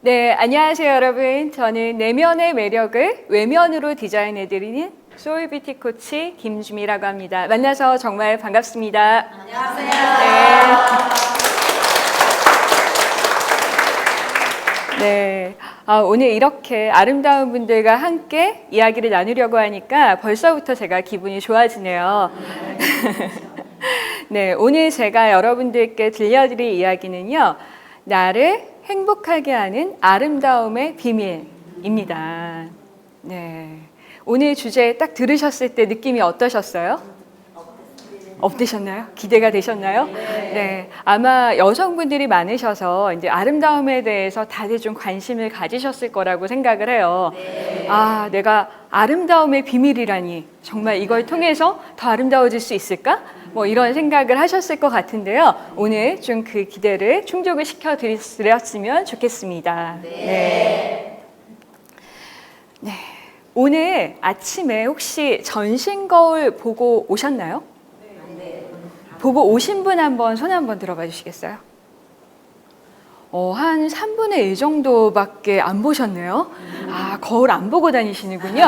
네, 안녕하세요 여러분. 저는 내면의 매력을 외면으로 디자인해드리는 소울뷰티 코치 김주미라고 합니다. 만나서 정말 반갑습니다. 안녕하세요. 네. 오늘 이렇게 아름다운 분들과 함께 이야기를 나누려고 하니까 벌써부터 제가 기분이 좋아지네요. 네, 오늘 제가 여러분들께 들려드릴 이야기는요, 나를 행복하게 하는 아름다움의 비밀입니다. 네, 오늘 주제 딱 들으셨을 때 느낌이 어떠셨어요? 어떠셨나요? 기대가 되셨나요? 네, 아마 여성분들이 많으셔서 이제 아름다움에 대해서 다들 좀 관심을 가지셨을 거라고 생각을 해요. 아, 내가 아름다움의 비밀이라니 정말 이걸 통해서 더 아름다워질 수 있을까? 뭐 이런 생각을 하셨을 것 같은데요. 오늘 좀 그 기대를 충족을 시켜드렸으면 좋겠습니다. 네. 오늘 아침에 혹시 전신 거울 보고 오셨나요? 보고 오신 분 한번 손 한번 들어봐 주시겠어요? 한 3분의 1 정도밖에 안 보셨네요. 아, 거울 안 보고 다니시는군요.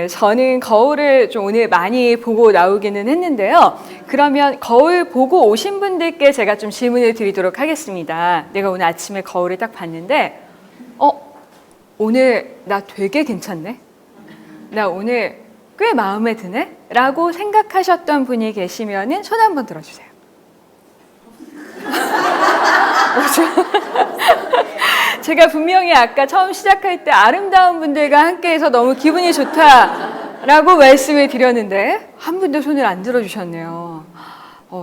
저는 거울을 좀 오늘 많이 보고 나오기는 했는데요. 그러면 거울 보고 오신 분들께 제가 좀 질문을 드리도록 하겠습니다. 내가 오늘 아침에 거울을 딱 봤는데, 오늘 나 되게 괜찮네? 나 오늘 꽤 마음에 드네? 라고 생각하셨던 분이 계시면은 손 한번 들어주세요. 제가 분명히 아까 처음 시작할 때 아름다운 분들과 함께해서 너무 기분이 좋다라고 말씀을 드렸는데 한 분도 손을 안 들어주셨네요.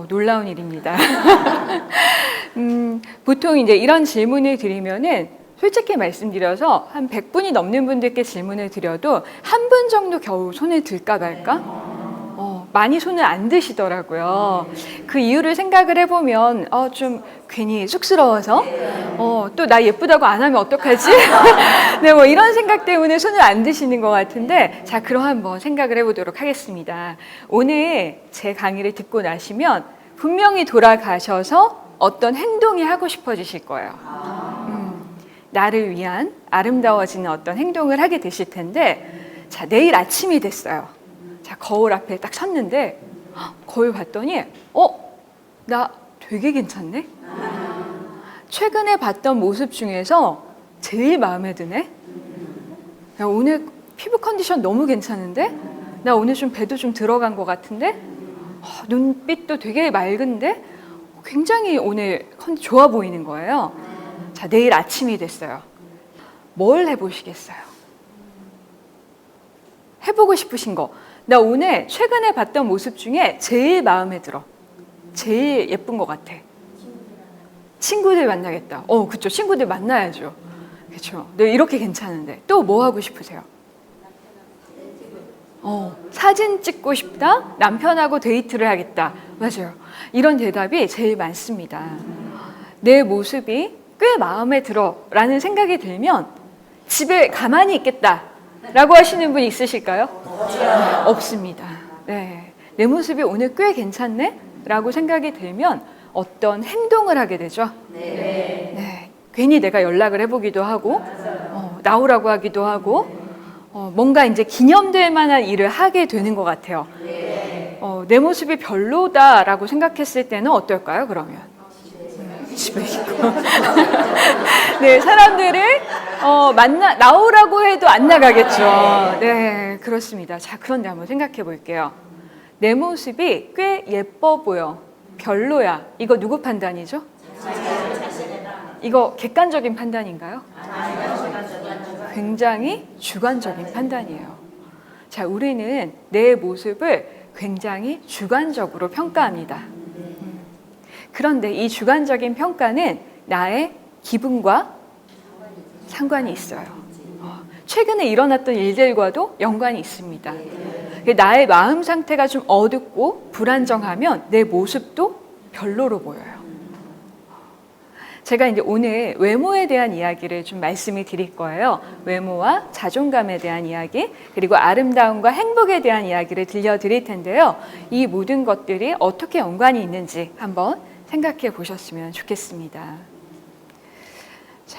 놀라운 일입니다. 보통 이제 이런 질문을 드리면은 솔직히 말씀드려서 한 100분이 넘는 분들께 질문을 드려도 한 분 정도 겨우 손을 들까 말까? 많이 손을 안 드시더라고요. 그 이유를 생각을 해보면 좀 괜히 쑥스러워서 또 나 예쁘다고 안 하면 어떡하지? 네, 뭐 이런 생각 때문에 손을 안 드시는 것 같은데, 자, 그럼 한번 생각을 해보도록 하겠습니다. 오늘 제 강의를 듣고 나시면 분명히 돌아가셔서 어떤 행동이 하고 싶어지실 거예요. 나를 위한 아름다워지는 어떤 행동을 하게 되실 텐데, 자, 내일 아침이 됐어요. 자, 거울 앞에 딱 섰는데 거울 봤더니 나 되게 괜찮네? 최근에 봤던 모습 중에서 제일 마음에 드네? 야, 오늘 피부 컨디션 너무 괜찮은데? 나 오늘 좀 배도 좀 들어간 것 같은데? 눈빛도 되게 맑은데? 굉장히 오늘 좋아 보이는 거예요. 자, 내일 아침이 됐어요. 뭘 해보시겠어요? 해보고 싶으신 거. 나 오늘 최근에 봤던 모습 중에 제일 마음에 들어. 제일 예쁜 것 같아. 친구들 만나겠다. 그쵸. 친구들 만나야죠. 그쵸. 네, 이렇게 괜찮은데. 또 뭐 하고 싶으세요? 사진 찍고 싶다? 남편하고 데이트를 하겠다. 맞아요. 이런 대답이 제일 많습니다. 내 모습이 꽤 마음에 들어 라는 생각이 들면 집에 가만히 있겠다 라고 하시는 분 있으실까요? 없습니다. 네. 내 모습이 오늘 꽤 괜찮네? 라고 생각이 들면 어떤 행동을 하게 되죠. 네. 괜히 내가 연락을 해보기도 하고 나오라고 하기도 하고 뭔가 이제 기념될 만한 일을 하게 되는 것 같아요. 내 모습이 별로다라고 생각했을 때는 어떨까요, 그러면? 집에 있고. 네, 사람들을 나오라고 해도 안 나가겠죠. 네, 그렇습니다. 자, 그런데 한번 생각해 볼게요. 내 모습이 꽤 예뻐 보여. 별로야. 이거 누구 판단이죠? 이거 객관적인 판단인가요? 굉장히 주관적인 판단이에요. 자, 우리는 내 모습을 굉장히 주관적으로 평가합니다. 그런데 이 주관적인 평가는 나의 기분과 상관이 있어요. 최근에 일어났던 일들과도 연관이 있습니다. 나의 마음 상태가 좀 어둡고 불안정하면 내 모습도 별로로 보여요. 제가 이제 오늘 외모에 대한 이야기를 좀 말씀을 드릴 거예요. 외모와 자존감에 대한 이야기, 그리고 아름다움과 행복에 대한 이야기를 들려드릴 텐데요. 이 모든 것들이 어떻게 연관이 있는지 한번 생각해 보셨으면 좋겠습니다. 자,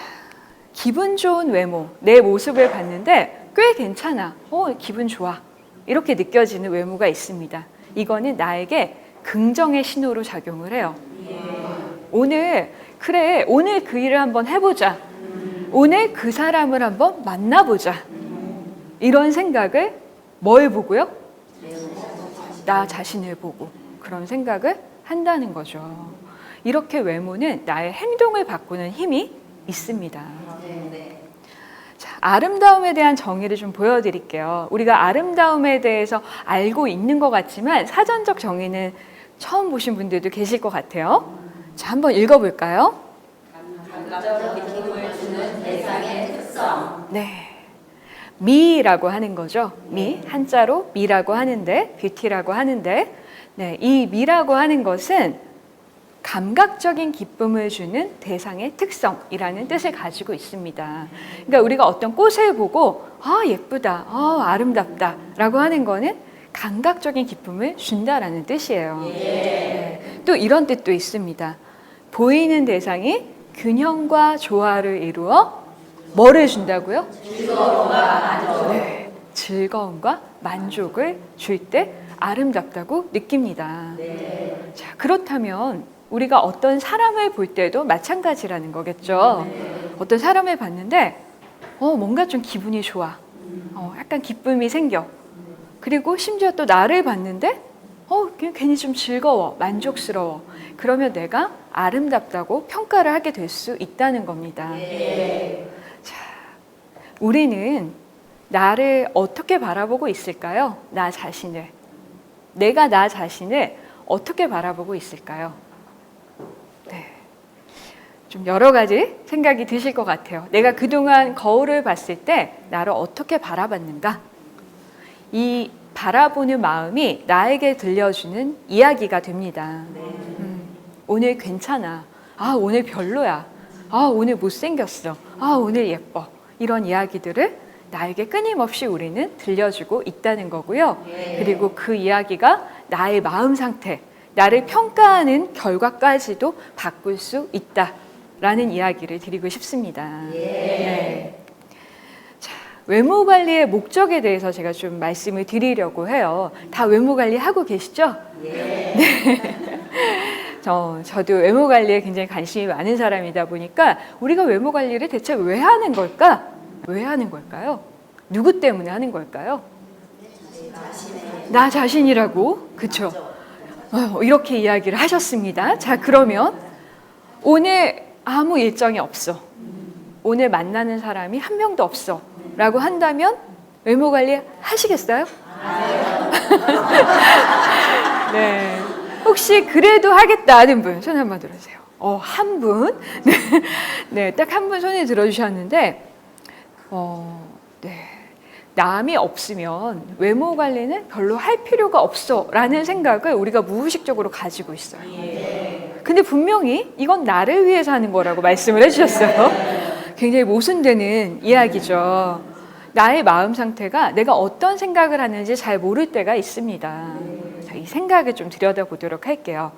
기분 좋은 외모, 내 모습을 봤는데 꽤 괜찮아. 기분 좋아. 이렇게 느껴지는 외모가 있습니다. 이거는 나에게 긍정의 신호로 작용을 해요. 오늘 그 일을 한번 해보자. 오늘 그 사람을 한번 만나보자. 이런 생각을 뭘 보고요? 나 자신을 보고 그런 생각을 한다는 거죠. 이렇게 외모는 나의 행동을 바꾸는 힘이 있습니다. 자, 아름다움에 대한 정의를 좀 보여드릴게요. 우리가 아름다움에 대해서 알고 있는 것 같지만 사전적 정의는 처음 보신 분들도 계실 것 같아요. 자, 한번 읽어볼까요? 감각적 느낌을 주는 대상의 특성. 네. 미라고 하는 거죠. 미, 한자로 미라고 하는데, 뷰티라고 하는데, 네, 이 미라고 하는 것은 감각적인 기쁨을 주는 대상의 특성이라는 뜻을 가지고 있습니다. 그러니까 우리가 어떤 꽃을 보고 예쁘다, 아름답다 라고 하는 거는 감각적인 기쁨을 준다라는 뜻이에요. 네. 또 이런 뜻도 있습니다. 보이는 대상이 균형과 조화를 이루어 뭐를 준다고요? 즐거움과 만족. 네, 즐거움과 만족을 줄 때 아름답다고 느낍니다. 네. 자, 그렇다면 우리가 어떤 사람을 볼 때도 마찬가지라는 거겠죠. 어떤 사람을 봤는데 뭔가 좀 기분이 좋아. 약간 기쁨이 생겨. 그리고 심지어 또 나를 봤는데 괜히 좀 즐거워, 만족스러워. 그러면 내가 아름답다고 평가를 하게 될 수 있다는 겁니다. 자, 우리는 나를 어떻게 바라보고 있을까요? 나 자신을. 내가 나 자신을 어떻게 바라보고 있을까요? 네. 좀 여러 가지 생각이 드실 것 같아요. 내가 그동안 거울을 봤을 때 나를 어떻게 바라봤는가? 이 바라보는 마음이 나에게 들려주는 이야기가 됩니다. 오늘 괜찮아. 오늘 별로야. 오늘 못생겼어. 오늘 예뻐. 이런 이야기들을 나에게 끊임없이 우리는 들려주고 있다는 거고요. 그리고 그 이야기가 나의 마음 상태, 나를 평가하는 결과까지도 바꿀 수 있다라는 이야기를 드리고 싶습니다. 네. 자, 외모 관리의 목적에 대해서 제가 좀 말씀을 드리려고 해요. 다 외모 관리 하고 계시죠? 네. 저도 외모 관리에 굉장히 관심이 많은 사람이다 보니까 우리가 외모 관리를 대체 왜 하는 걸까? 왜 하는 걸까요? 누구 때문에 하는 걸까요? 나 자신이라고. 그렇죠? 이렇게 이야기를 하셨습니다. 자, 그러면 오늘 아무 일정이 없어. 오늘 만나는 사람이 한 명도 없어. 라고 한다면 외모 관리 하시겠어요? 네. 혹시 그래도 하겠다는 분 손 한번 들어주세요. 한 분. 네, 딱 한 분 손을 들어주셨는데 네. 남이 없으면 외모 관리는 별로 할 필요가 없어 라는 생각을 우리가 무의식적으로 가지고 있어요. 근데 분명히 이건 나를 위해서 하는 거라고 말씀을 해주셨어요. 굉장히 모순되는 이야기죠. 나의 마음 상태가 내가 어떤 생각을 하는지 잘 모를 때가 있습니다. 자, 이 생각을 좀 들여다보도록 할게요.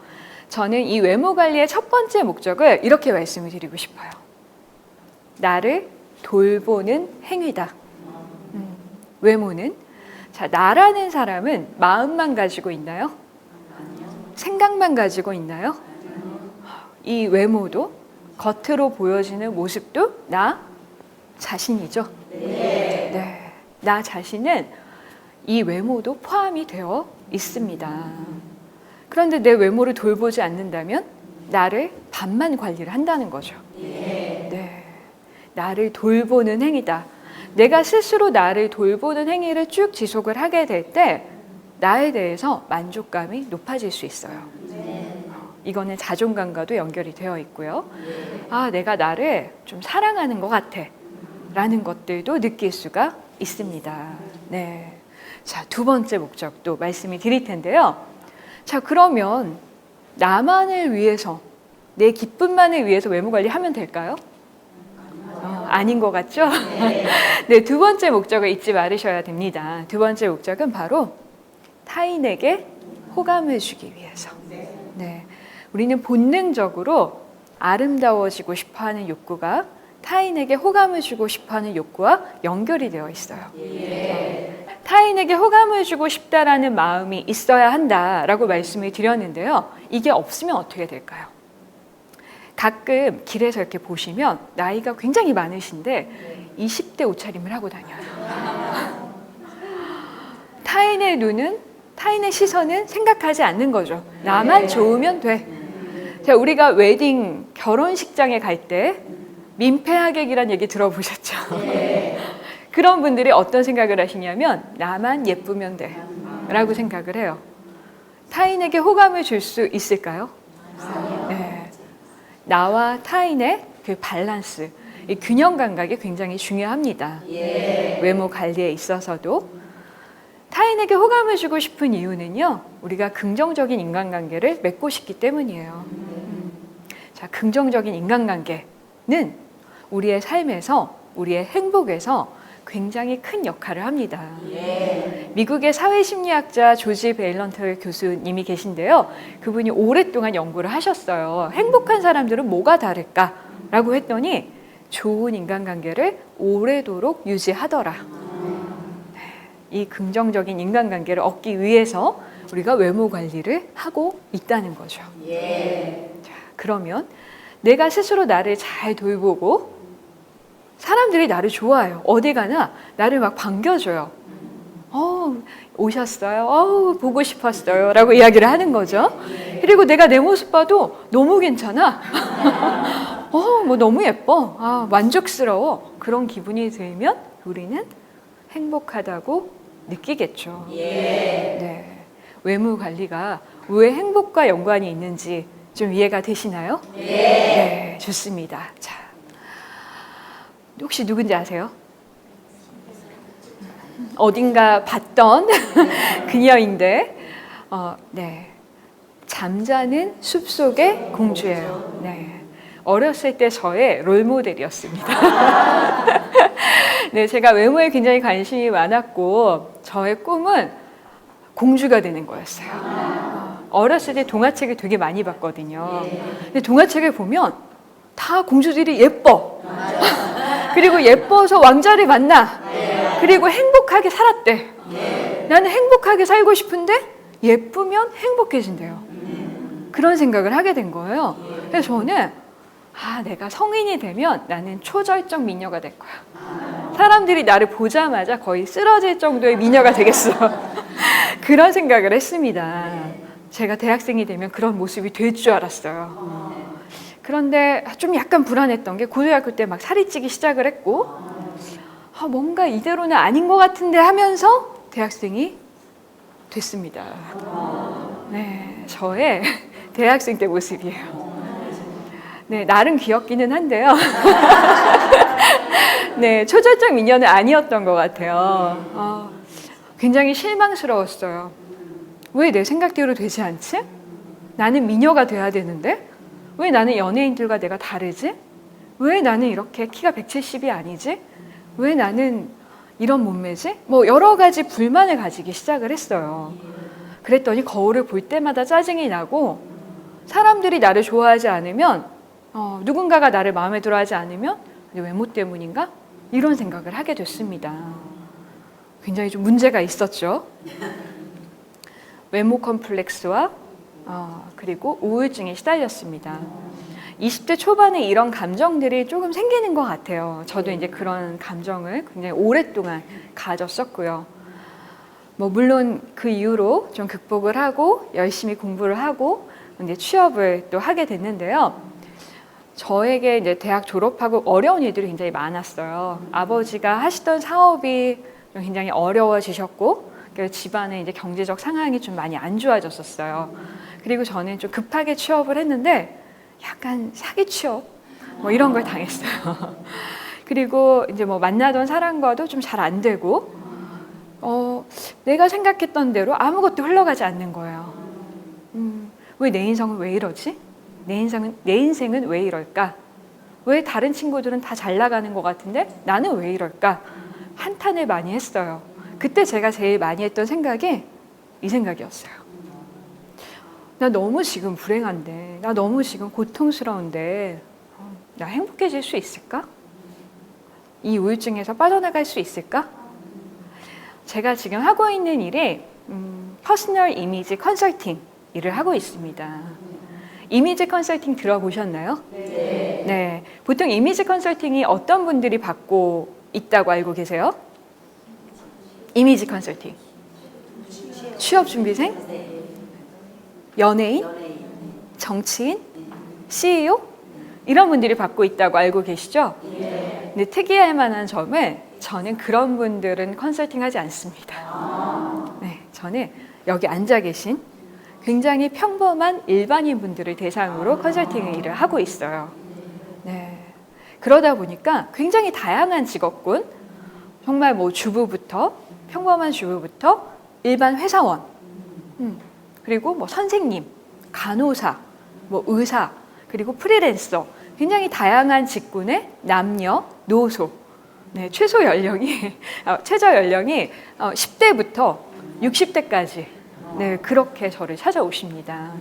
저는 이 외모 관리의 첫 번째 목적을 이렇게 말씀을 드리고 싶어요. 나를 돌보는 행위다. 외모는 자, 나라는 사람은 마음만 가지고 있나요? 생각만 가지고 있나요? 이 외모도 겉으로 보여지는 모습도 나 자신이죠. 네. 나 자신은 이 외모도 포함이 되어 있습니다. 그런데 내 외모를 돌보지 않는다면 나를 반만 관리를 한다는 거죠. 네. 나를 돌보는 행위다. 내가 스스로 나를 돌보는 행위를 쭉 지속을 하게 될 때 나에 대해서 만족감이 높아질 수 있어요. 이거는 자존감과도 연결이 되어 있고요. 내가 나를 좀 사랑하는 것 같아 라는 것들도 느낄 수가 있습니다. 네. 자, 두 번째 목적도 말씀을 드릴 텐데요. 자, 그러면 나만을 위해서, 내 기쁨만을 위해서 외모 관리하면 될까요? 아닌 것 같죠? 네, 두 번째 목적을 잊지 말으셔야 됩니다. 두 번째 목적은 바로 타인에게 호감을 주기 위해서. 네, 우리는 본능적으로 아름다워지고 싶어하는 욕구가 타인에게 호감을 주고 싶어하는 욕구와 연결이 되어 있어요. 타인에게 호감을 주고 싶다라는 마음이 있어야 한다라고 말씀을 드렸는데요. 이게 없으면 어떻게 될까요? 가끔 길에서 이렇게 보시면 나이가 굉장히 많으신데 20대 옷차림을 하고 다녀요. 타인의 눈은, 타인의 시선은 생각하지 않는 거죠. 나만 좋으면 돼. 자, 우리가 웨딩, 결혼식장에 갈 때 민폐하객이란 얘기 들어보셨죠? 그런 분들이 어떤 생각을 하시냐면 나만 예쁘면 돼 라고 생각을 해요. 타인에게 호감을 줄 수 있을까요? 네. 나와 타인의 그 밸런스, 이 균형 감각이 굉장히 중요합니다. 외모 관리에 있어서도. 타인에게 호감을 주고 싶은 이유는요, 우리가 긍정적인 인간관계를 맺고 싶기 때문이에요. 자, 긍정적인 인간관계는 우리의 삶에서, 우리의 행복에서 굉장히 큰 역할을 합니다. 미국의 사회심리학자 조지 베일런트 교수님이 계신데요. 그분이 오랫동안 연구를 하셨어요. 행복한 사람들은 뭐가 다를까라고 했더니 좋은 인간관계를 오래도록 유지하더라. 이 긍정적인 인간관계를 얻기 위해서 우리가 외모 관리를 하고 있다는 거죠. 자, 그러면 내가 스스로 나를 잘 돌보고 사람들이 나를 좋아해요. 어디 가나 나를 막 반겨줘요. 오셨어요? 보고 싶었어요. 라고 이야기를 하는 거죠. 그리고 내가 내 모습 봐도 너무 괜찮아. 뭐 너무 예뻐. 만족스러워. 그런 기분이 들면 우리는 행복하다고 느끼겠죠. 네. 외모 관리가 왜 행복과 연관이 있는지 좀 이해가 되시나요? 네, 좋습니다. 자, 혹시 누군지 아세요? 어딘가 봤던 그녀인데, 네, 잠자는 숲속의 공주예요. 네, 어렸을 때 저의 롤모델이었습니다. 네, 제가 외모에 굉장히 관심이 많았고 저의 꿈은 공주가 되는 거였어요. 어렸을 때 동화책을 되게 많이 봤거든요. 근데 동화책을 보면 다 공주들이 예뻐. 그리고 예뻐서 왕자를 만나. 그리고 행복하게 살았대. 나는 행복하게 살고 싶은데 예쁘면 행복해진대요. 그런 생각을 하게 된 거예요. 그래서 저는 내가 성인이 되면 나는 초절정 미녀가 될 거야. 사람들이 나를 보자마자 거의 쓰러질 정도의 미녀가 되겠어. 그런 생각을 했습니다. 제가 대학생이 되면 그런 모습이 될 줄 알았어요. 그런데 좀 약간 불안했던 게 고등학교 때 막 살이 찌기 시작을 했고 뭔가 이대로는 아닌 것 같은데 하면서 대학생이 됐습니다. 네, 저의 대학생 때 모습이에요. 네, 나름 귀엽기는 한데요. 네, 초절정 미녀는 아니었던 것 같아요. 굉장히 실망스러웠어요. 왜 내 생각대로 되지 않지? 나는 미녀가 돼야 되는데 왜 나는 연예인들과 내가 다르지? 왜 나는 이렇게 키가 170이 아니지? 왜 나는 이런 몸매지? 여러 가지 불만을 가지기 시작을 했어요. 그랬더니 거울을 볼 때마다 짜증이 나고 사람들이 나를 좋아하지 않으면 누군가가 나를 마음에 들어하지 않으면 외모 때문인가? 이런 생각을 하게 됐습니다. 굉장히 좀 문제가 있었죠. 외모 컴플렉스와 그리고 우울증에 시달렸습니다. 20대 초반에 이런 감정들이 조금 생기는 것 같아요. 저도 이제 그런 감정을 굉장히 오랫동안 가졌었고요. 물론 그 이후로 좀 극복을 하고 열심히 공부를 하고 이제 취업을 또 하게 됐는데요. 저에게 이제 대학 졸업하고 어려운 일들이 굉장히 많았어요. 아버지가 하시던 사업이 좀 굉장히 어려워지셨고, 그래서 집안의 이제 경제적 상황이 좀 많이 안 좋아졌었어요. 그리고 저는 좀 급하게 취업을 했는데 약간 사기 취업 이런 걸 당했어요. 그리고 이제 만나던 사람과도 좀 잘 안 되고, 내가 생각했던 대로 아무것도 흘러가지 않는 거예요. 왜 내 인생은 왜 이러지? 내 인생은 왜 이럴까? 왜 다른 친구들은 다 잘 나가는 것 같은데 나는 왜 이럴까? 한탄을 많이 했어요. 그때 제가 제일 많이 했던 생각이 이 생각이었어요. 나 너무 지금 불행한데, 나 너무 지금 고통스러운데, 나 행복해질 수 있을까? 이 우울증에서 빠져나갈 수 있을까? 제가 지금 하고 있는 일이 퍼스널 이미지 컨설팅 일을 하고 있습니다. 이미지 컨설팅 들어보셨나요? 네. 네. 보통 이미지 컨설팅이 어떤 분들이 받고 있다고 알고 계세요? 이미지 컨설팅. 취업준비생? 연예인? 정치인? CEO? 이런 분들이 받고 있다고 알고 계시죠? 근데 특이할 만한 점은 저는 그런 분들은 컨설팅 하지 않습니다. 네, 저는 여기 앉아 계신 굉장히 평범한 일반인 분들을 대상으로 컨설팅 일을 하고 있어요. 네. 그러다 보니까 굉장히 다양한 직업군, 정말 뭐 주부부터, 평범한 주부부터 일반 회사원, 그리고 뭐 선생님, 간호사, 뭐 의사, 그리고 프리랜서, 굉장히 다양한 직군의 남녀, 노소, 네, 최저 연령이 10대부터 60대까지 네, 그렇게 저를 찾아오십니다.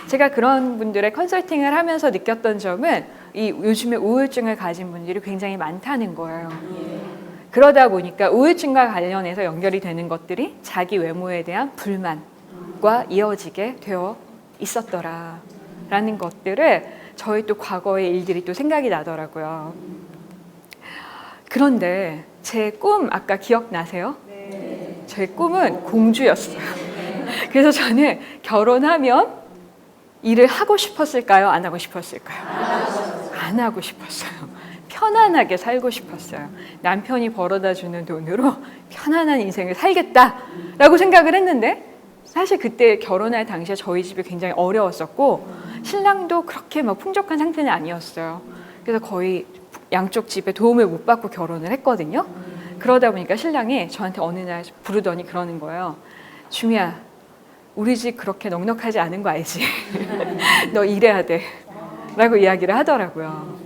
제가 그런 분들의 컨설팅을 하면서 느꼈던 점은 이 요즘에 우울증을 가진 분들이 굉장히 많다는 거예요. 그러다 보니까 우울증과 관련해서 연결이 되는 것들이 자기 외모에 대한 불만과 이어지게 되어 있었더라라는 것들을 저희 또 과거의 일들이 또 생각이 나더라고요. 그런데 제 꿈 아까 기억나세요? 제 꿈은 공주였어요. 그래서 저는 결혼하면 일을 하고 싶었을까요? 안 하고 싶었을까요? 안 하고 싶었어요. 편안하게 살고 싶었어요. 남편이 벌어다 주는 돈으로 편안한 인생을 살겠다라고 생각을 했는데 사실 그때 결혼할 당시에 저희 집이 굉장히 어려웠었고 신랑도 그렇게 막 풍족한 상태는 아니었어요. 그래서 거의 양쪽 집에 도움을 못 받고 결혼을 했거든요. 그러다 보니까 신랑이 저한테 어느 날 부르더니 그러는 거예요. 주미야, 우리 집 그렇게 넉넉하지 않은 거 알지? 너 일해야 돼. 라고 이야기를 하더라고요.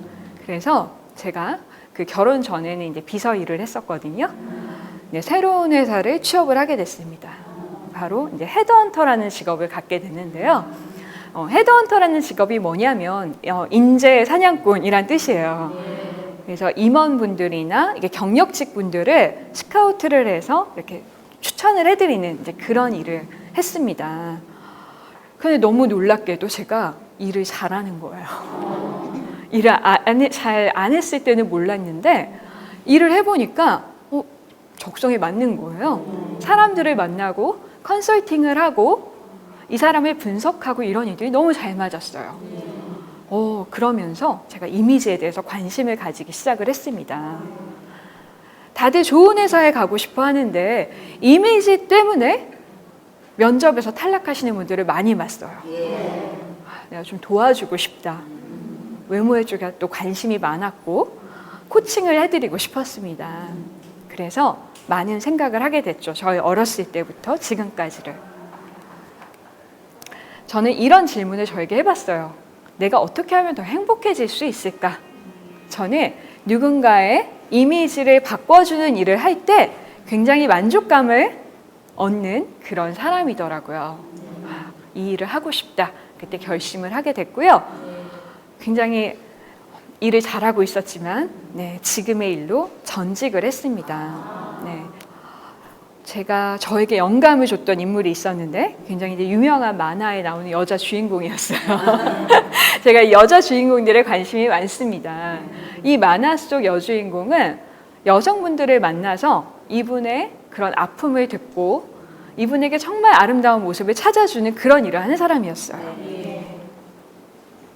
그래서 제가 그 결혼 전에는 이제 비서 일을 했었거든요. 네, 새로운 회사를 취업을 하게 됐습니다. 바로 이제 헤드헌터라는 직업을 갖게 됐는데요. 헤드헌터라는 직업이 뭐냐면 인재 사냥꾼이란 뜻이에요. 그래서 임원분들이나 이게 경력직 분들을 스카우트를 해서 이렇게 추천을 해드리는 이제 그런 일을 했습니다. 근데 너무 놀랍게도 제가 일을 잘하는 거예요. 일을 잘 안 했을 때는 몰랐는데 일을 해보니까 적성에 맞는 거예요. 사람들을 만나고 컨설팅을 하고 이 사람을 분석하고 이런 일들이 너무 잘 맞았어요. 그러면서 제가 이미지에 대해서 관심을 가지기 시작을 했습니다. 다들 좋은 회사에 가고 싶어 하는데 이미지 때문에 면접에서 탈락하시는 분들을 많이 봤어요. 내가 좀 도와주고 싶다. 외모에 쪽에 또 관심이 많았고 코칭을 해드리고 싶었습니다. 그래서 많은 생각을 하게 됐죠. 저희 어렸을 때부터 지금까지를. 저는 이런 질문을 저에게 해봤어요. 내가 어떻게 하면 더 행복해질 수 있을까? 저는 누군가의 이미지를 바꿔주는 일을 할 때 굉장히 만족감을 얻는 그런 사람이더라고요. 이 일을 하고 싶다. 그때 결심을 하게 됐고요. 굉장히 일을 잘하고 있었지만 네, 지금의 일로 전직을 했습니다. 네. 제가 저에게 영감을 줬던 인물이 있었는데 굉장히 이제 유명한 만화에 나오는 여자 주인공이었어요. 제가 이 여자 주인공들에 관심이 많습니다. 이 만화 속 여주인공은 여성분들을 만나서 이분의 그런 아픔을 듣고 이분에게 정말 아름다운 모습을 찾아주는 그런 일을 하는 사람이었어요.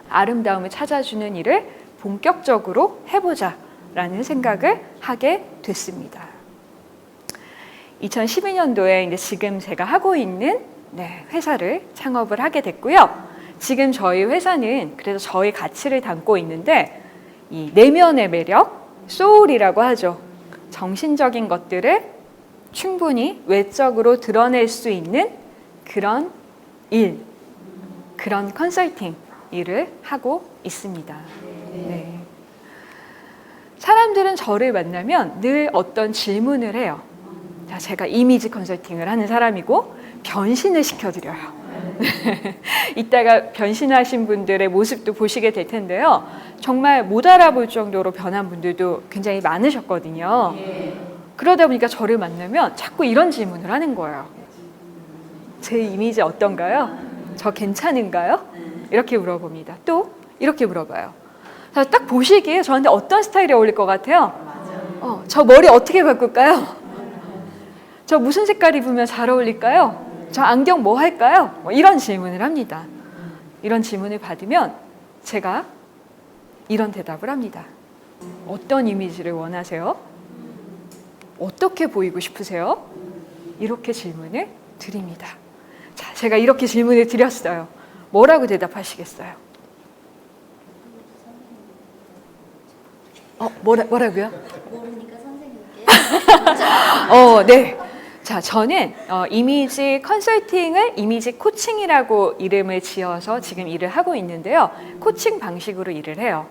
아름다움을 찾아주는 일을 본격적으로 해보자라는 생각을 하게 됐습니다. 2012년도에 이제 지금 제가 하고 있는 회사를 창업을 하게 됐고요. 지금 저희 회사는 그래서 저희 가치를 담고 있는데 이 내면의 매력, 소울이라고 하죠. 정신적인 것들을 충분히 외적으로 드러낼 수 있는 그런 일, 그런 컨설팅 일을 하고 있습니다. 네. 사람들은 저를 만나면 늘 어떤 질문을 해요. 자, 제가 이미지 컨설팅을 하는 사람이고 변신을 시켜드려요. 이따가 변신하신 분들의 모습도 보시게 될 텐데요. 정말 못 알아볼 정도로 변한 분들도 굉장히 많으셨거든요. 그러다 보니까 저를 만나면 자꾸 이런 질문을 하는 거예요. 제 이미지 어떤가요? 저 괜찮은가요? 이렇게 물어봅니다. 또 이렇게 물어봐요. 딱 보시기에 저한테 어떤 스타일이 어울릴 것 같아요? 저 머리 어떻게 바꿀까요? 저 무슨 색깔 입으면 잘 어울릴까요? 저 안경 뭐 할까요? 이런 질문을 합니다. 이런 질문을 받으면 제가 이런 대답을 합니다. 어떤 이미지를 원하세요? 어떻게 보이고 싶으세요? 이렇게 질문을 드립니다. 자, 제가 이렇게 질문을 드렸어요. 뭐라고 대답하시겠어요? 뭐라고요? 모르니까 선생님께. 네. 자, 저는 이미지 컨설팅을 이미지 코칭이라고 이름을 지어서 지금 일을 하고 있는데요. 코칭 방식으로 일을 해요.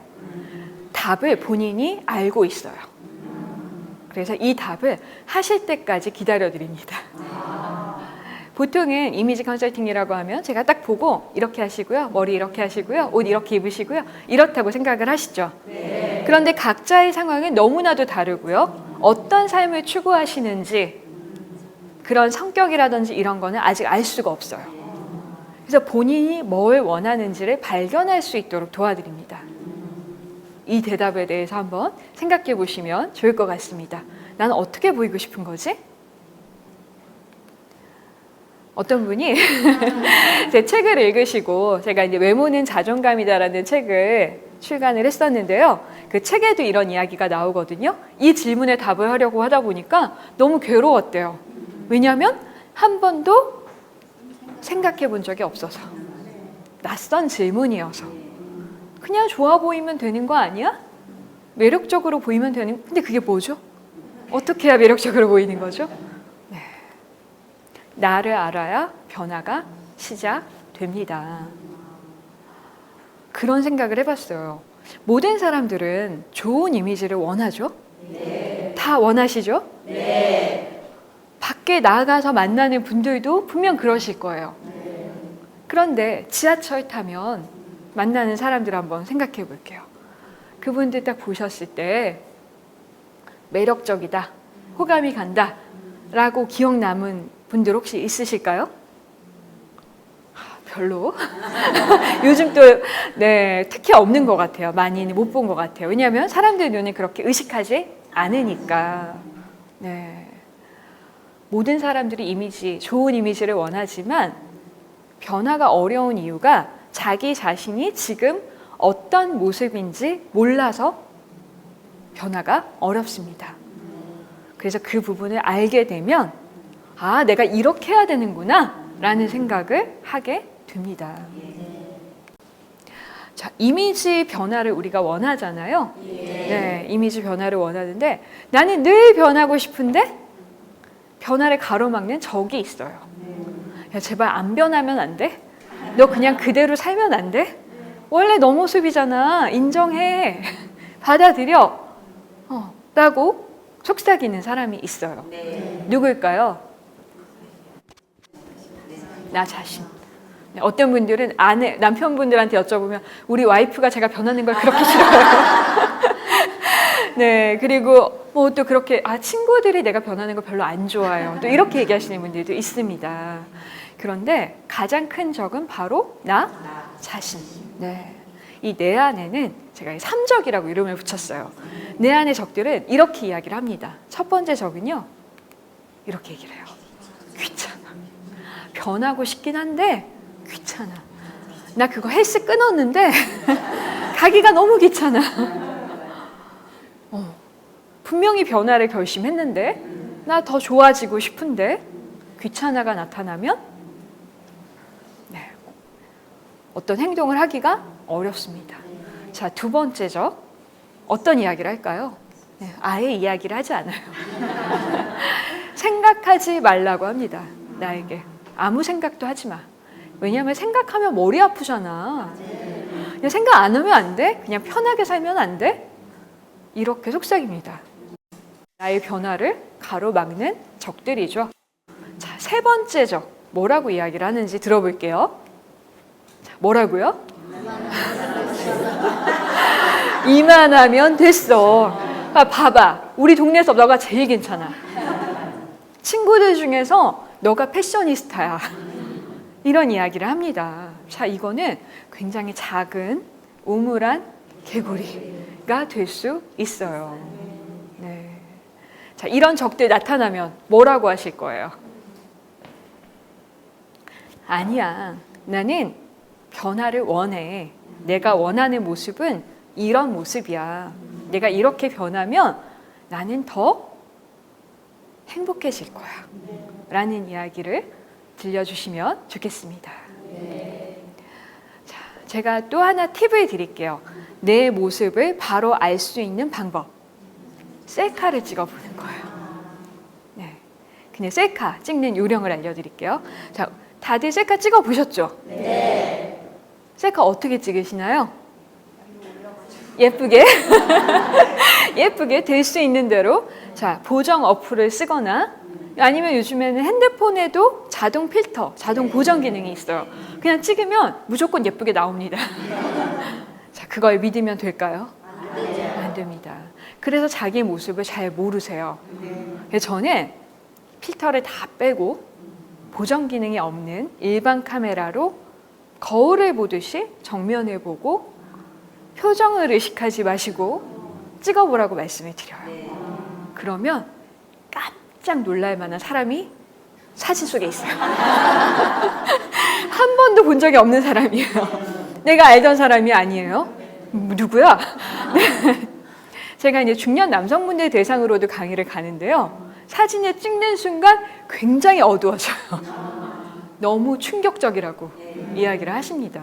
답을 본인이 알고 있어요. 그래서 이 답을 하실 때까지 기다려 드립니다. 보통은 이미지 컨설팅이라고 하면 제가 딱 보고 이렇게 하시고요. 머리 이렇게 하시고요. 옷 이렇게 입으시고요. 이렇다고 생각을 하시죠. 그런데 각자의 상황은 너무나도 다르고요. 어떤 삶을 추구하시는지 그런 성격이라든지 이런 거는 아직 알 수가 없어요. 그래서 본인이 뭘 원하는지를 발견할 수 있도록 도와드립니다. 이 대답에 대해서 한번 생각해 보시면 좋을 것 같습니다. 나는 어떻게 보이고 싶은 거지? 어떤 분이 제 책을 읽으시고 제가 이제 외모는 자존감이다라는 책을 출간을 했었는데요. 그 책에도 이런 이야기가 나오거든요. 이 질문에 답을 하려고 하다 보니까 너무 괴로웠대요. 왜냐하면 한 번도 생각해 본 적이 없어서. 낯선 질문이어서. 그냥 좋아 보이면 되는 거 아니야? 매력적으로 보이면 되는, 근데 그게 뭐죠? 어떻게 해야 매력적으로 보이는 거죠? 네. 나를 알아야 변화가 시작됩니다. 그런 생각을 해봤어요. 모든 사람들은 좋은 이미지를 원하죠? 네. 다 원하시죠? 네. 밖에 나가서 만나는 분들도 분명 그러실 거예요. 네. 그런데 지하철 타면 만나는 사람들 한번 생각해 볼게요. 그분들 딱 보셨을 때 매력적이다, 호감이 간다 라고 기억 남은 분들 혹시 있으실까요? 별로. 요즘 또 특히 없는 것 같아요. 많이는 못 본 것 같아요. 왜냐하면 사람들 눈이 그렇게 의식하지 않으니까. 네. 모든 사람들이 좋은 이미지를 원하지만 변화가 어려운 이유가 자기 자신이 지금 어떤 모습인지 몰라서 변화가 어렵습니다. 그래서 그 부분을 알게 되면 아, 내가 이렇게 해야 되는구나 라는 생각을 하게 됩니다. 자, 이미지 변화를 우리가 원하잖아요. 네, 이미지 변화를 원하는데 나는 늘 변하고 싶은데 변화를 가로막는 적이 있어요. 야, 제발 안 변하면 안 돼? 너 그냥 그대로 살면 안 돼? 원래 너 모습이잖아. 인정해. 받아들여. 라고 속삭이는 사람이 있어요. 누굴까요? 나 자신. 어떤 분들은 남편분들한테 여쭤보면 우리 와이프가 제가 변하는 걸 그렇게 싫어요. 네, 그리고 뭐 또 그렇게 친구들이 내가 변하는 걸 별로 안 좋아해요. 또 이렇게 얘기하시는 분들도 있습니다. 그런데 가장 큰 적은 바로 나 자신. 네. 이 내 안에는 제가 삼적이라고 이름을 붙였어요. 내 안의 적들은 이렇게 이야기를 합니다. 첫 번째 적은요. 이렇게 얘기를 해요. 귀찮아. 변하고 싶긴 한데 귀찮아. 나 그거 헬스 끊었는데 가기가 너무 귀찮아. 분명히 변화를 결심했는데 나 더 좋아지고 싶은데 귀찮아가 나타나면 어떤 행동을 하기가 어렵습니다. 자, 두 번째죠. 어떤 이야기를 할까요? 아예 이야기를 하지 않아요. 생각하지 말라고 합니다. 나에게. 아무 생각도 하지 마. 왜냐하면 생각하면 머리 아프잖아. 그냥 생각 안 하면 안 돼? 그냥 편하게 살면 안 돼? 이렇게 속삭입니다. 나의 변화를 가로막는 적들이죠. 자, 세 번째 적 뭐라고 이야기를 하는지 들어볼게요. 자, 뭐라고요? 이만하면 됐어. 봐봐. 우리 동네에서 너가 제일 괜찮아. 친구들 중에서 너가 패셔니스타야. 이런 이야기를 합니다. 자, 이거는 굉장히 작은 우물안 개구리가 될 수 있어요. 네. 자, 이런 적들 나타나면 뭐라고 하실 거예요? 아니야. 나는 변화를 원해. 내가 원하는 모습은 이런 모습이야. 내가 이렇게 변하면 나는 더 행복해질 거야. 라는 이야기를 들려주시면 좋겠습니다. 자, 제가 또 하나 팁을 드릴게요. 내 모습을 바로 알 수 있는 방법. 셀카를 찍어보는 거예요. 네. 그냥 셀카 찍는 요령을 알려드릴게요. 자, 다들 셀카 찍어보셨죠? 네. 셀카 어떻게 찍으시나요? 예쁘게 예쁘게 될 수 있는 대로 자 보정 어플을 쓰거나 아니면 요즘에는 핸드폰에도 자동 필터, 자동 보정 기능이 있어요. 그냥 찍으면 무조건 예쁘게 나옵니다. 자, 그걸 믿으면 될까요? 안 됩니다. 그래서 자기 모습을 잘 모르세요. 그래서 저는 필터를 다 빼고 보정 기능이 없는 일반 카메라로 거울을 보듯이 정면을 보고 표정을 의식하지 마시고 찍어보라고 말씀을 드려요. 그러면 깜짝 놀랄 만한 사람이 사진 속에 있어요. 한 번도 본 적이 없는 사람이에요. 내가 알던 사람이 아니에요. 누구야? 네. 제가 이제 중년 남성분들 대상으로도 강의를 가는데요. 사진을 찍는 순간 굉장히 어두워져요. 너무 충격적이라고 이야기를 하십니다.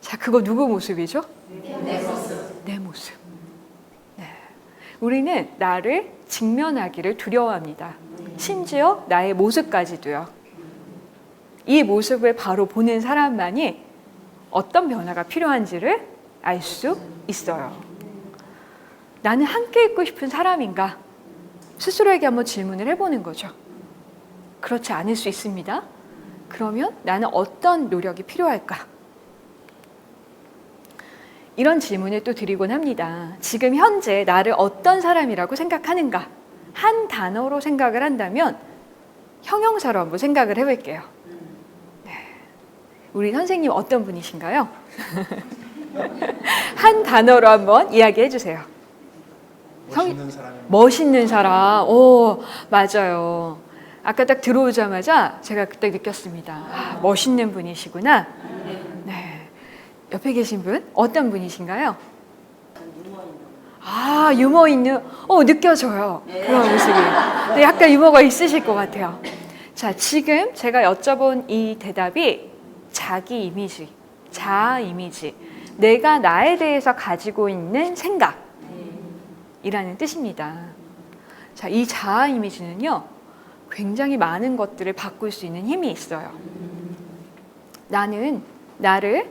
자, 그거 누구 모습이죠? 내 모습. 내 모습. 네. 우리는 나를 직면하기를 두려워합니다. 심지어 나의 모습까지도요. 이 모습을 바로 보는 사람만이 어떤 변화가 필요한지를 알 수 있어요. 나는 함께 있고 싶은 사람인가? 스스로에게 한번 질문을 해보는 거죠. 그렇지 않을 수 있습니다. 그러면 나는 어떤 노력이 필요할까? 이런 질문을 또 드리곤 합니다. 지금 현재 나를 어떤 사람이라고 생각하는가? 한 단어로 생각을 한다면 형용사로 한번 생각을 해볼게요. 네. 우리 선생님 어떤 분이신가요? 한 단어로 한번 이야기해 주세요. 멋있는 사람이 멋있는 사람. 오, 맞아요. 아까 딱 들어오자마자 제가 그때 느꼈습니다. 아, 멋있는 분이시구나. 네. 옆에 계신 분 어떤 분이신가요? 아, 유머 있는, 느껴져요. 그런 모습이. 네, 약간 유머가 있으실 것 같아요. 자, 지금 제가 여쭤본 이 대답이 자기 이미지, 자아 이미지, 내가 나에 대해서 가지고 있는 생각이라는 뜻입니다. 자, 이 자아 이미지는요, 굉장히 많은 것들을 바꿀 수 있는 힘이 있어요. 나는 나를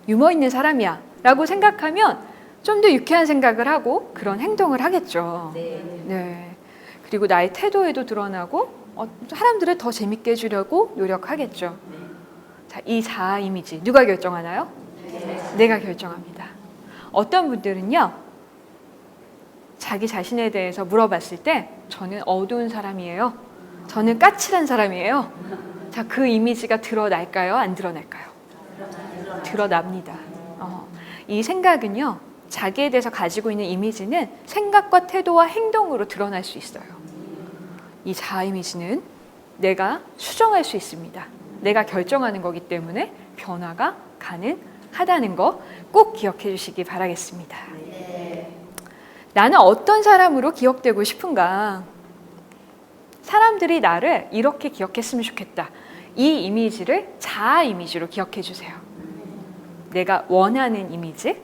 유머 있는 사람이야 라고 생각하면 좀 더 유쾌한 생각을 하고 그런 행동을 하겠죠. 네. 그리고 나의 태도에도 드러나고 사람들을 더 재밌게 해주려고 노력하겠죠. 자, 이 자아 이미지 누가 결정하나요? 내가 결정합니다. 어떤 분들은요, 자기 자신에 대해서 물어봤을 때 저는 어두운 사람이에요. 저는 까칠한 사람이에요. 자, 그 이미지가 드러날까요? 안 드러날까요? 드러납니다. 이 생각은요, 자기에 대해서 가지고 있는 이미지는 생각과 태도와 행동으로 드러날 수 있어요. 이 자아 이미지는 내가 수정할 수 있습니다. 내가 결정하는 거기 때문에 변화가 가능하다는 거 꼭 기억해 주시기 바라겠습니다. 나는 어떤 사람으로 기억되고 싶은가? 사람들이 나를 이렇게 기억했으면 좋겠다. 이 이미지를 자아 이미지로 기억해 주세요. 내가 원하는 이미지,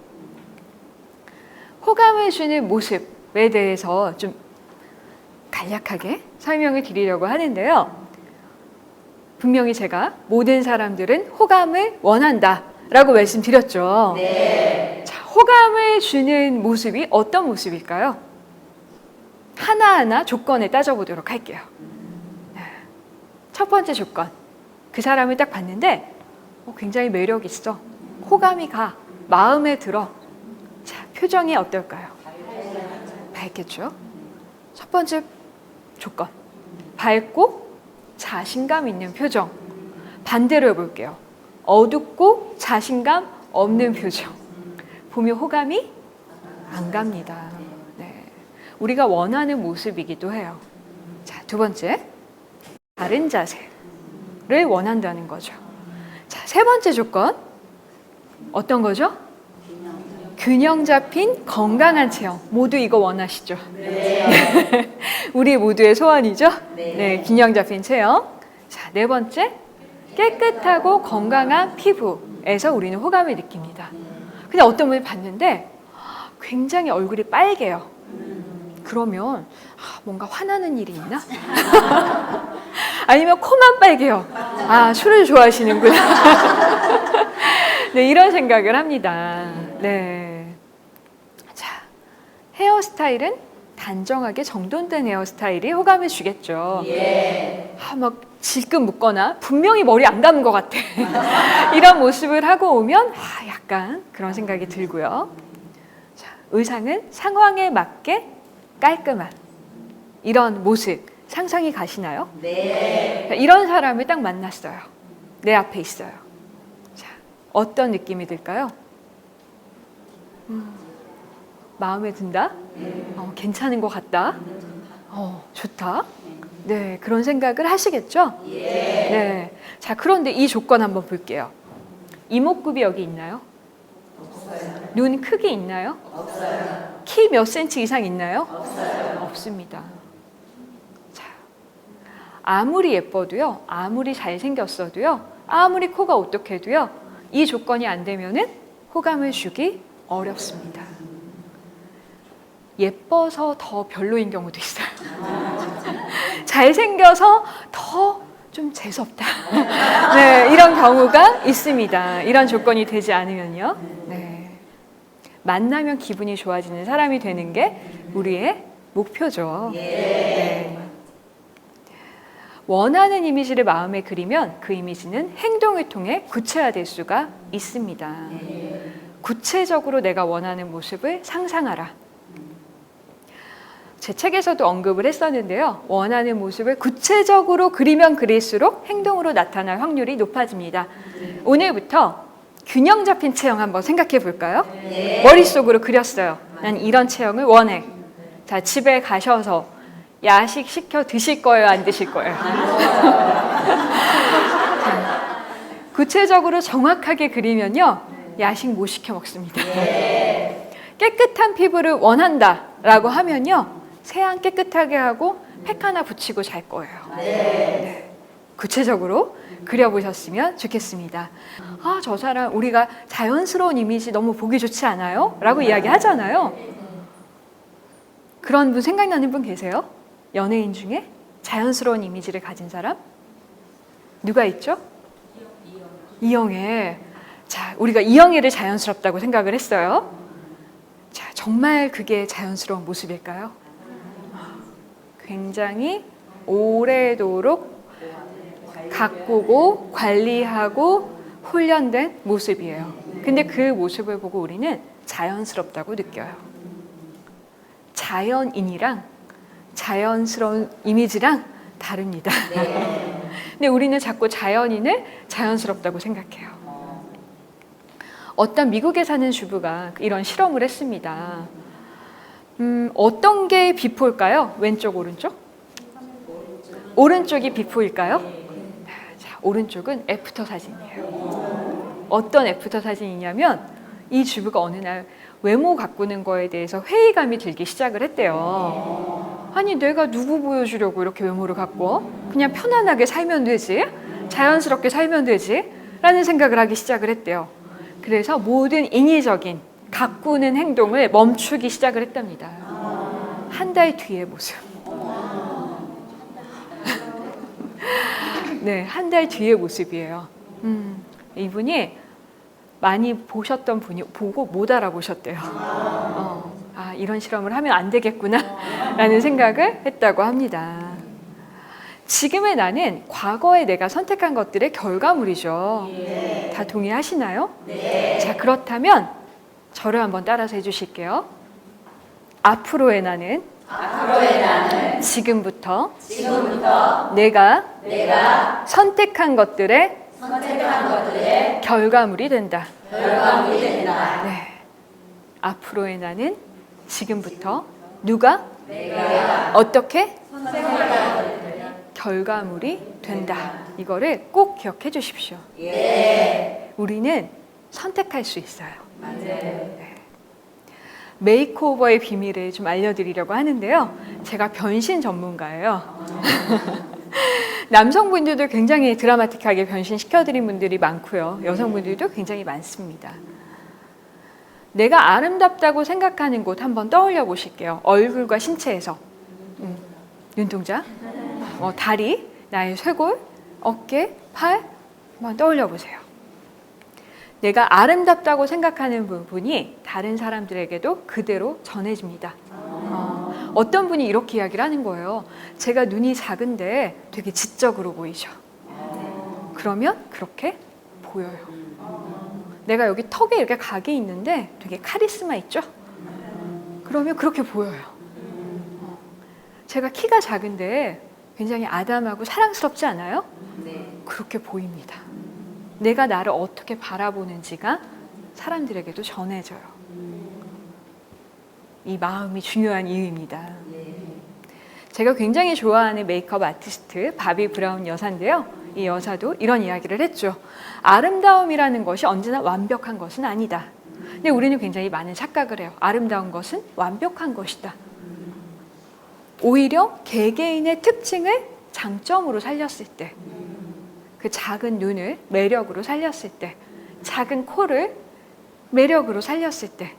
호감을 주는 모습에 대해서 좀 간략하게 설명을 드리려고 하는데요. 분명히 제가 모든 사람들은 호감을 원한다 라고 말씀드렸죠. 네. 자, 호감을 주는 모습이 어떤 모습일까요? 하나하나 조건을 따져보도록 할게요. 첫 번째 조건, 그 사람을 딱 봤는데 굉장히 매력 있어. 호감이 가. 마음에 들어. 자, 표정이 어떨까요? 밝겠죠? 첫 번째 조건. 밝고 자신감 있는 표정. 반대로 해볼게요. 어둡고 자신감 없는 표정. 보면 호감이 안 갑니다. 네. 우리가 원하는 모습이기도 해요. 자, 두 번째. 바른 자세를 원한다는 거죠. 자, 세 번째 조건. 어떤 거죠? 균형 잡힌 건강한 체형. 모두 이거 원하시죠? 네. 우리 모두의 소원이죠? 네, 균형 잡힌 체형. 자, 네 번째. 깨끗하고 건강한 피부에서 우리는 호감을 느낍니다. 근데 어떤 분이 봤는데 굉장히 얼굴이 빨개요. 그러면 뭔가 화나는 일이 있나? 아니면 코만 빨개요. 술을 좋아하시는구나. 네, 이런 생각을 합니다. 네. 자, 헤어스타일은 단정하게 정돈된 헤어스타일이 호감을 주겠죠. 막 질끈 묶거나 분명히 머리 안 감은 것 같아. 이런 모습을 하고 오면 약간 그런 생각이 들고요. 자, 의상은 상황에 맞게 깔끔한 이런 모습 상상이 가시나요? 네. 이런 사람을 딱 만났어요. 내 앞에 있어요. 자, 어떤 느낌이 들까요? 마음에 든다? 괜찮은 것 같다? 좋다? 네, 그런 생각을 하시겠죠? 네. 자, 그런데 이 조건 한번 볼게요. 이목구비 여기 있나요? 없어요. 눈 크기 있나요? 없어요. 키 몇 센치 이상 있나요? 없어요. 없습니다. 자, 아무리 예뻐도요, 아무리 잘생겼어도요, 아무리 코가 오똑해도요, 이 조건이 안 되면은 호감을 주기 어렵습니다. 예뻐서 더 별로인 경우도 있어요. 잘생겨서 더 좀 재수없다. 네, 이런 경우가 있습니다. 이런 조건이 되지 않으면요. 네. 만나면 기분이 좋아지는 사람이 되는 게 우리의 목표죠. 네. 원하는 이미지를 마음에 그리면 그 이미지는 행동을 통해 구체화될 수가 있습니다. 구체적으로 내가 원하는 모습을 상상하라. 제 책에서도 언급을 했었는데요. 원하는 모습을 구체적으로 그리면 그릴수록 행동으로 나타날 확률이 높아집니다. 오늘부터 균형 잡힌 체형 한번 생각해 볼까요? 머릿속으로 그렸어요. 난 이런 체형을 원해. 자, 집에 가셔서 야식 시켜 드실 거예요? 안 드실 거예요? 구체적으로 정확하게 그리면요. 야식 못 시켜 먹습니다. 깨끗한 피부를 원한다라고 하면요. 세안 깨끗하게 하고 팩 하나 붙이고 잘 거예요. 네. 구체적으로 그려보셨으면 좋겠습니다. 저 사람 우리가 자연스러운 이미지 너무 보기 좋지 않아요? 라고 이야기하잖아요. 그런 분 생각나는 분 계세요? 연예인 중에 자연스러운 이미지를 가진 사람? 누가 있죠? 이영애. 자, 우리가 이영애를 자연스럽다고 생각을 했어요. 자, 정말 그게 자연스러운 모습일까요? 굉장히 오래도록 가꾸고 관리하고 훈련된 모습이에요. 근데 그 모습을 보고 우리는 자연스럽다고 느껴요. 자연인이랑 자연스러운 이미지랑 다릅니다. 근데 우리는 자꾸 자연인을 자연스럽다고 생각해요. 어떤 미국에 사는 주부가 이런 실험을 했습니다. 어떤 게 비포일까요? 왼쪽, 오른쪽? 오른쪽이 비포일까요? 자, 오른쪽은 애프터 사진이에요. 어떤 애프터 사진이냐면 이 주부가 어느 날 외모 가꾸는 거에 대해서 회의감이 들기 시작을 했대요. 아니, 내가 누구 보여주려고 이렇게 외모를 가꿔? 그냥 편안하게 살면 되지? 자연스럽게 살면 되지? 라는 생각을 하기 시작을 했대요. 그래서 모든 인위적인 가꾸는 행동을 멈추기 시작을 했답니다. 한 달 뒤의 모습. 네, 한 달 뒤의 모습이에요. 이분이 많이 보셨던 분이 보고 못 알아보셨대요. 이런 실험을 하면 안 되겠구나 라는 생각을 했다고 합니다. 지금의 나는 과거에 내가 선택한 것들의 결과물이죠. 다 동의하시나요? 자, 그렇다면 저를 한번 따라서 해주실게요. 앞으로의 나는 지금부터 내가 선택한 것들의 결과물이 된다. 네. 앞으로의 나는 지금부터 누가 어떻게 결과물이 된다. 이거를 꼭 기억해 주십시오. 우리는 선택할 수 있어요. 네. 메이크오버의 비밀을 좀 알려드리려고 하는데요. 제가 변신 전문가예요. 남성분들도 굉장히 드라마틱하게 변신시켜드린 분들이 많고요. 여성분들도 굉장히 많습니다. 내가 아름답다고 생각하는 곳 한번 떠올려 보실게요. 얼굴과 신체에서. 눈동자, 다리, 나의 쇄골, 어깨, 팔 한번 떠올려 보세요. 내가 아름답다고 생각하는 부분이 다른 사람들에게도 그대로 전해집니다. 어떤 분이 이렇게 이야기를 하는 거예요. 제가 눈이 작은데 되게 지적으로 보이죠. 그러면 그렇게 보여요. 내가 여기 턱에 이렇게 각이 있는데 되게 카리스마 있죠? 그러면 그렇게 보여요. 제가 키가 작은데 굉장히 아담하고 사랑스럽지 않아요? 그렇게 보입니다. 내가 나를 어떻게 바라보는지가 사람들에게도 전해져요. 이 마음이 중요한 이유입니다. 제가 굉장히 좋아하는 메이크업 아티스트 바비 브라운 여사인데요. 이 여사도 이런 이야기를 했죠. 아름다움이라는 것이 언제나 완벽한 것은 아니다. 근데 우리는 굉장히 많은 착각을 해요. 아름다운 것은 완벽한 것이다. 오히려 개개인의 특징을 장점으로 살렸을 때, 그 작은 눈을 매력으로 살렸을 때, 작은 코를 매력으로 살렸을 때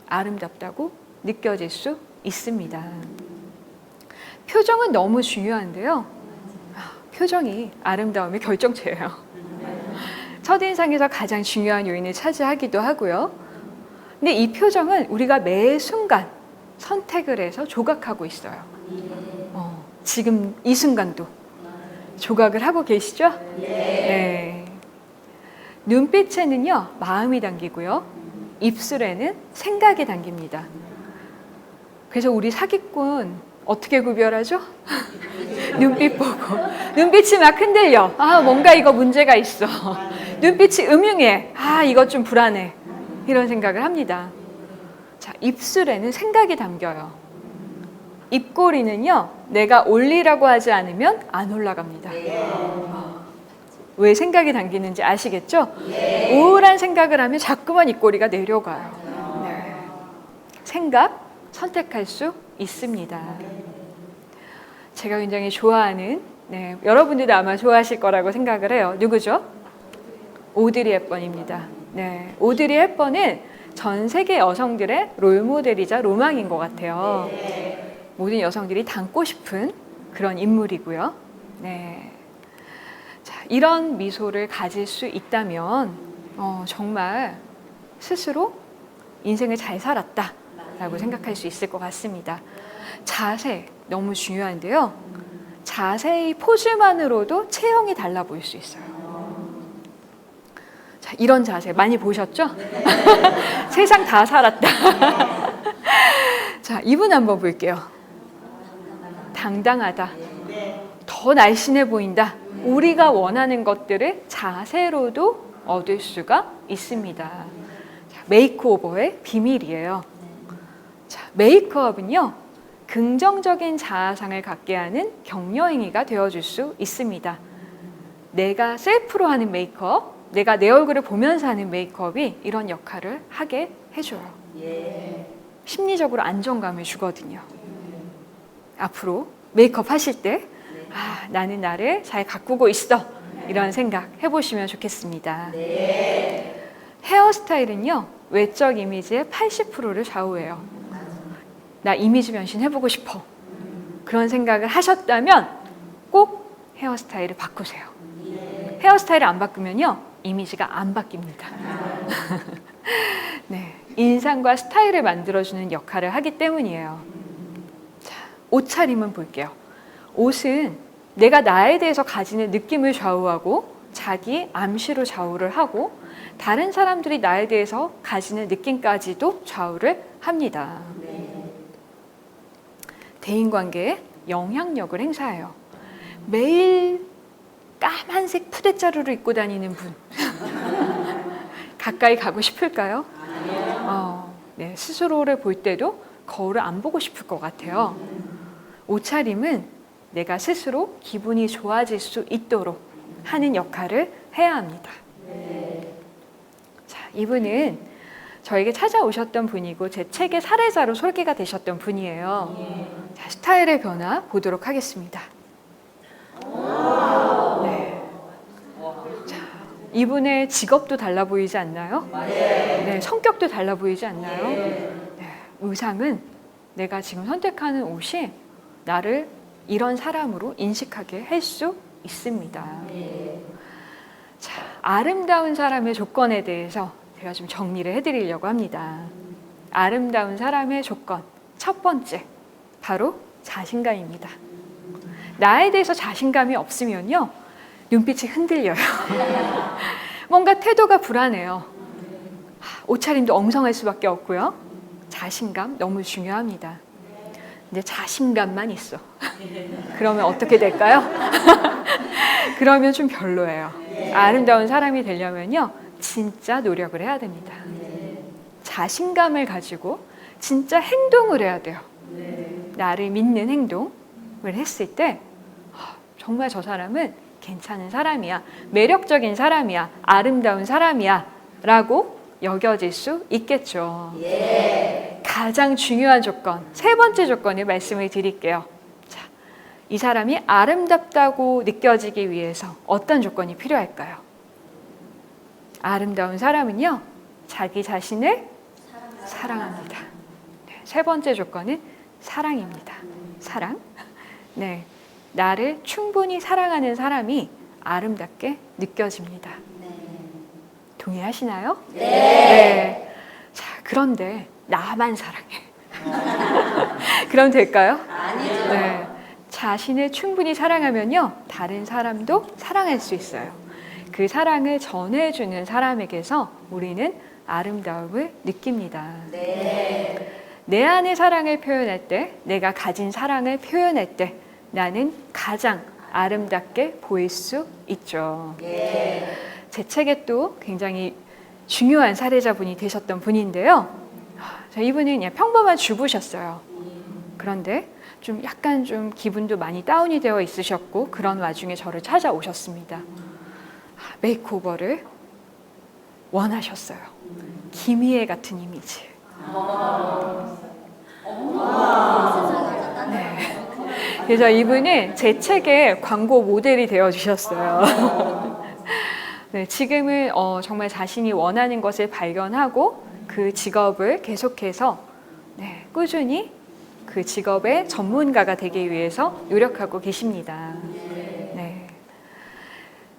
아름답다고 느껴질 수 있습니다. 표정은 너무 중요한데요. 표정이 아름다움의 결정체예요. 첫인상에서 가장 중요한 요인을 차지하기도 하고요. 근데 이 표정은 우리가 매 순간 선택을 해서 조각하고 있어요. 지금 이 순간도 조각을 하고 계시죠? 네. 눈빛에는요, 마음이 담기고요. 입술에는 생각이 담깁니다. 그래서 우리 사기꾼 어떻게 구별하죠? 눈빛 보고. 눈빛이 막 흔들려. 뭔가 이거 문제가 있어. 눈빛이 음흉해. 이거 좀 불안해. 이런 생각을 합니다. 자, 입술에는 생각이 담겨요. 입꼬리는요, 내가 올리라고 하지 않으면 안 올라갑니다. 왜 생각이 담기는지 아시겠죠? 우울한 생각을 하면 자꾸만 입꼬리가 내려가요. 네. 생각, 선택할 수 있습니다. 제가 굉장히 좋아하는, 여러분들도 아마 좋아하실 거라고 생각을 해요. 누구죠? 오드리 헵번입니다. 네, 오드리 헵번은 전 세계 여성들의 롤모델이자 로망인 것 같아요. 모든 여성들이 닮고 싶은 그런 인물이고요. 네. 자, 이런 미소를 가질 수 있다면 정말 스스로 인생을 잘 살았다라고 생각할 수 있을 것 같습니다. 자세 너무 중요한데요. 자세의 포즈만으로도 체형이 달라 보일 수 있어요. 자, 이런 자세 많이 보셨죠? 세상 다 살았다. 자, 이분 한번 볼게요. 당당하다. 더 날씬해 보인다. 우리가 원하는 것들을 자세로도 얻을 수가 있습니다. 자, 메이크오버의 비밀이에요. 자, 메이크업은요, 긍정적인 자아상을 갖게 하는 격려행위가 되어줄 수 있습니다. 내가 셀프로 하는 메이크업, 내가 내 얼굴을 보면서 하는 메이크업이 이런 역할을 하게 해줘요. 심리적으로 안정감을 주거든요. 앞으로 메이크업 하실 때 나는 나를 잘 가꾸고 있어, 이런 생각 해보시면 좋겠습니다. 헤어스타일은요, 외적 이미지의 80%를 좌우해요. 나 이미지 변신 해보고 싶어, 그런 생각을 하셨다면 꼭 헤어스타일을 바꾸세요. 헤어스타일을 안 바꾸면요, 이미지가 안 바뀝니다. 네, 인상과 스타일을 만들어주는 역할을 하기 때문이에요. 자, 옷차림은 볼게요. 옷은 내가 나에 대해서 가지는 느낌을 좌우하고 자기 암시로 좌우를 하고 다른 사람들이 나에 대해서 가지는 느낌까지도 좌우를 합니다. 대인관계에 영향력을 행사해요. 매일 까만색 푸대자루를 입고 다니는 분 가까이 가고 싶을까요? 네, 스스로를 볼 때도 거울을 안 보고 싶을 것 같아요. 옷차림은 내가 스스로 기분이 좋아질 수 있도록 하는 역할을 해야 합니다. 자, 이분은 저에게 찾아오셨던 분이고 제 책의 사례자로 소개가 되셨던 분이에요. 자, 스타일의 변화 보도록 하겠습니다. 네. 자, 이분의 직업도 달라 보이지 않나요? 네, 성격도 달라 보이지 않나요? 네, 의상은 내가 지금 선택하는 옷이 나를 이런 사람으로 인식하게 할 수 있습니다. 자, 아름다운 사람의 조건에 대해서 제가 좀 정리를 해드리려고 합니다. 아름다운 사람의 조건, 첫 번째, 바로 자신감입니다. 나에 대해서 자신감이 없으면요, 눈빛이 흔들려요. 뭔가 태도가 불안해요. 옷차림도 엉성할 수밖에 없고요. 자신감 너무 중요합니다. 근데 자신감만 있어. 그러면 어떻게 될까요? 그러면 좀 별로예요. 아름다운 사람이 되려면요, 진짜 노력을 해야 됩니다. 자신감을 가지고 진짜 행동을 해야 돼요. 나를 믿는 행동을 했을 때 정말 저 사람은 괜찮은 사람이야, 매력적인 사람이야, 아름다운 사람이야 라고 여겨질 수 있겠죠. 가장 중요한 조건, 세 번째 조건을 말씀을 드릴게요. 자, 이 사람이 아름답다고 느껴지기 위해서 어떤 조건이 필요할까요? 아름다운 사람은요, 자기 자신을 사랑합니다. 네, 세 번째 조건은 사랑입니다. 사랑. 네, 나를 충분히 사랑하는 사람이 아름답게 느껴집니다. 동의하시나요? 네. 자, 그런데 나만 사랑해. 그럼 될까요? 아니죠. 네. 자신을 충분히 사랑하면요, 다른 사람도 사랑할 수 있어요. 그 사랑을 전해주는 사람에게서 우리는 아름다움을 느낍니다. 내 안의 사랑을 표현할 때, 내가 가진 사랑을 표현할 때 나는 가장 아름답게 보일 수 있죠. 제 책에 또 굉장히 중요한 사례자분이 되셨던 분인데요. 자, 이분은 그냥 평범한 주부셨어요. 그런데 좀 약간 좀 기분도 많이 다운이 되어 있으셨고 그런 와중에 저를 찾아오셨습니다. 메이크오버를 원하셨어요. 김희애 같은 이미지. 네. 그래서 이분은 제 책의 광고 모델이 되어 주셨어요. 네, 지금은 정말 자신이 원하는 것을 발견하고 그 직업을 계속해서 꾸준히 그 직업의 전문가가 되기 위해서 노력하고 계십니다. 네.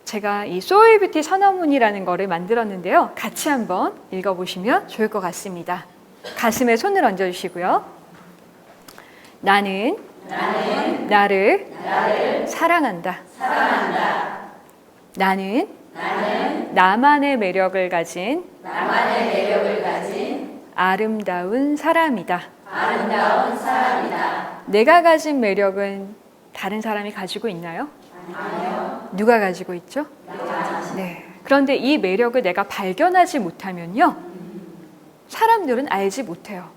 제가 이 소울 뷰티 선언문이라는 거를 만들었는데요. 같이 한번 읽어보시면 좋을 것 같습니다. 가슴에 손을 얹어주시고요. 나는 나를 사랑한다. 나는 나만의 매력을 가진 아름다운 사람이다. 내가 가진 매력은 다른 사람이 가지고 있나요? 아니요. 누가 가지고 있죠? 네. 그런데 이 매력을 내가 발견하지 못하면요, 사람들은 알지 못해요.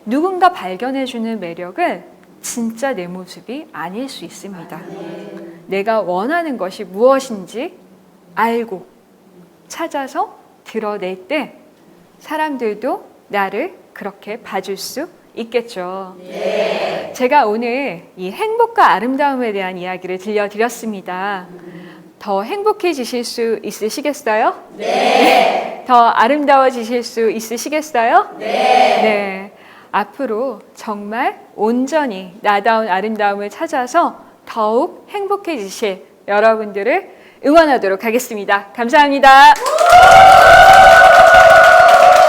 누군가 발견해주는 매력은 진짜 내 모습이 아닐 수 있습니다. 내가 원하는 것이 무엇인지 알고 찾아서 드러낼 때 사람들도 나를 그렇게 봐줄 수 있겠죠. 제가 오늘 이 행복과 아름다움에 대한 이야기를 들려드렸습니다. 더 행복해지실 수 있으시겠어요? 네. 더 아름다워지실 수 있으시겠어요? 네. 앞으로 정말 온전히 나다운 아름다움을 찾아서 더욱 행복해지실 여러분들을 응원하도록 하겠습니다. 감사합니다.